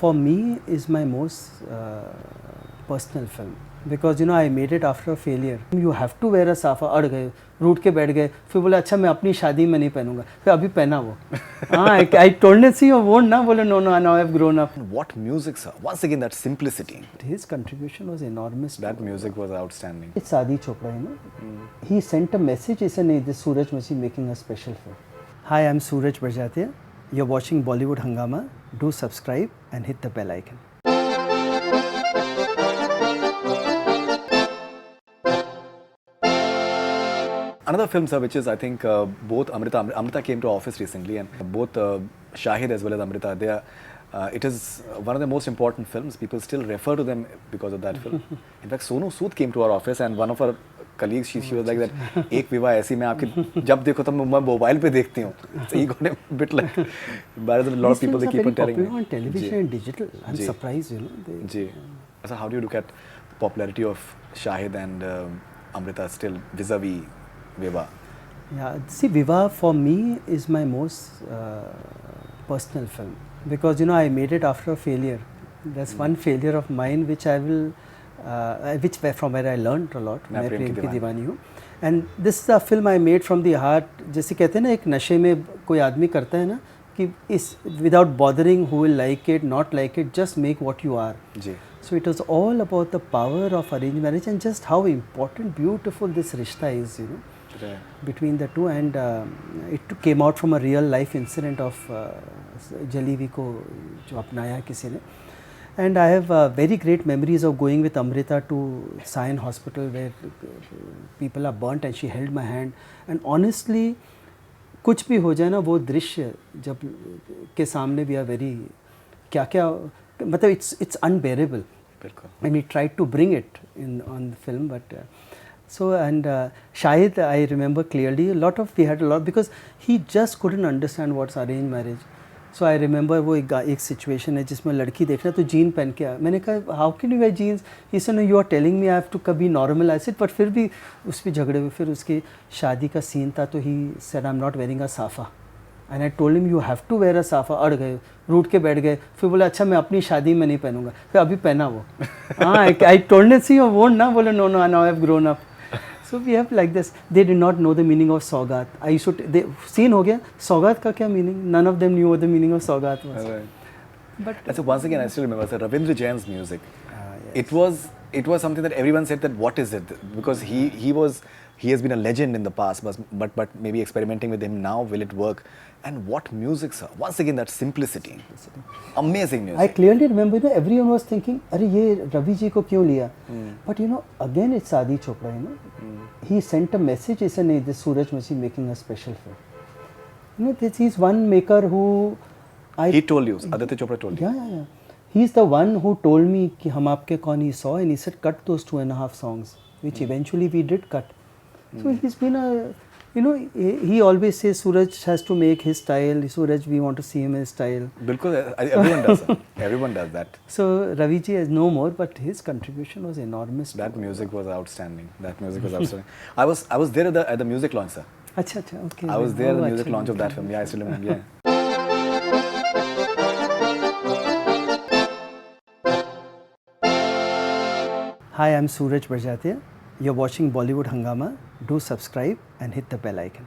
for me is my most personal film because you know I made it after a failure. You have to wear a safa. अड़ गए, रूठ के बैठ गए, फिर बोले अच्छा मैं अपनी शादी में नहीं पहनूंगा, फिर अभी पहना वो. हाँ, I told it, see you won't ना, बोले no no now I've grown up. What music, sir? Once again, that simplicity. His contribution was enormous. That music was outstanding. It's Adi Chopra, you know. He sent a message. He said, "This Suraj Masi making a special film." Hi, I'm Suraj Barjatia. You're watching Bollywood Hangama. Do subscribe and hit the bell icon. Another film, sir, which is I think both Amrita came to office recently, and both Shahid as well as Amrita, they are. It is one of the most important films. People still refer to them because of that film. In fact, Sonu Sood came to our office, and one of our colleagues, she was like that. एक विवाह ऐसी मैं आपकी जब देखो तब मैं mobile पे देखती हूँ. So he got a bit like. But a lot of people they keep on telling me. On television and digital. I'm surprised, you know. Ji. So how do you look at popularity of Shahid and Amrita still vis-a-vis Viva? Yeah, see, Viva for me is my most personal film because you know I made it after a failure. There's one failure of mine which I will, from where I learned a lot. मैं प्रेम की दीवानी हूँ. And this is a film I made from the heart. जैसे कहते हैं ना एक नशे में कोई आदमी करता है ना कि इस without bothering who will like it, not like it, just make what you are. Ji. So it was all about the power of arranged marriage and just how important, beautiful this rishta is, you know. Right. Between the two, and it came out from a real life incident of Jalebi को जो अपनाया किसी ने. And I have very great memories of going with Amrita to Sion Hospital where people are burnt and she held my hand. And honestly, कुछ भी हो जाए ना वो दृश्य जब के सामने we are very क्या मतलब it's unbearable. And we tried to bring it on the film, but. So and Shahid, I remember clearly we had a lot because he just couldn't understand what's arranged marriage. So I remember वो एक situation है जिसमें लड़की देखना तो gene पहन के आया. मैंने कहा how can you wear jeans? He said no, you are telling me I have to कभी normal. I said but फिर भी उस पर झगड़े हुए. फिर उसकी शादी का सीन था तो he said I'm not wearing a safa. And I told him you have to wear a safa. अड़ गए, रूठ के बैठ गए, फिर बोले अच्छा मैं अपनी शादी में नहीं पहनूंगा, फिर अभी पहना वो. हाँ, I told him see you won't ना, बोले no no now I've grown up. So we have like this. They did not know the meaning of Saugat. I used to. Scene हो गया. Saugat का क्या meaning? None of them knew what the meaning of Saugat was. Right. But so once again, I still remember Sir Ravindra Jain's music. Yes. It was something that everyone said that what is it? Because he has been a legend in the past, but maybe experimenting with him now, will it work? And what music, sir? Once again, that simplicity. Amazing music. I clearly remember, you know, everyone was thinking, अरे ये Ravi जी को क्यों लिया? But you know, again it's Adi Chopra, you know. He sent a message. He said, "This Suraj Masi making a special film." You know, he's one maker who. He told you. Aditya Chopra told you. Yeah. He's the one who told me कि हम आपके कौन ही saw, and he said cut those 2.5 songs, which eventually we did cut. So he's been a, you know, he always says Suraj has to make his style. Suraj, we want to see him in his style. Bilkul, everyone does that. Everyone does that. So Ravi ji is no more, but his contribution was enormous. That music was outstanding. I was there at the music launch, sir. अच्छा, okay. I was there at the music launch of that film. Yeah, I still remember. Yeah. Hi, I'm Suraj Barjatia. You're watching Bollywood Hangama. Do subscribe and hit the bell icon.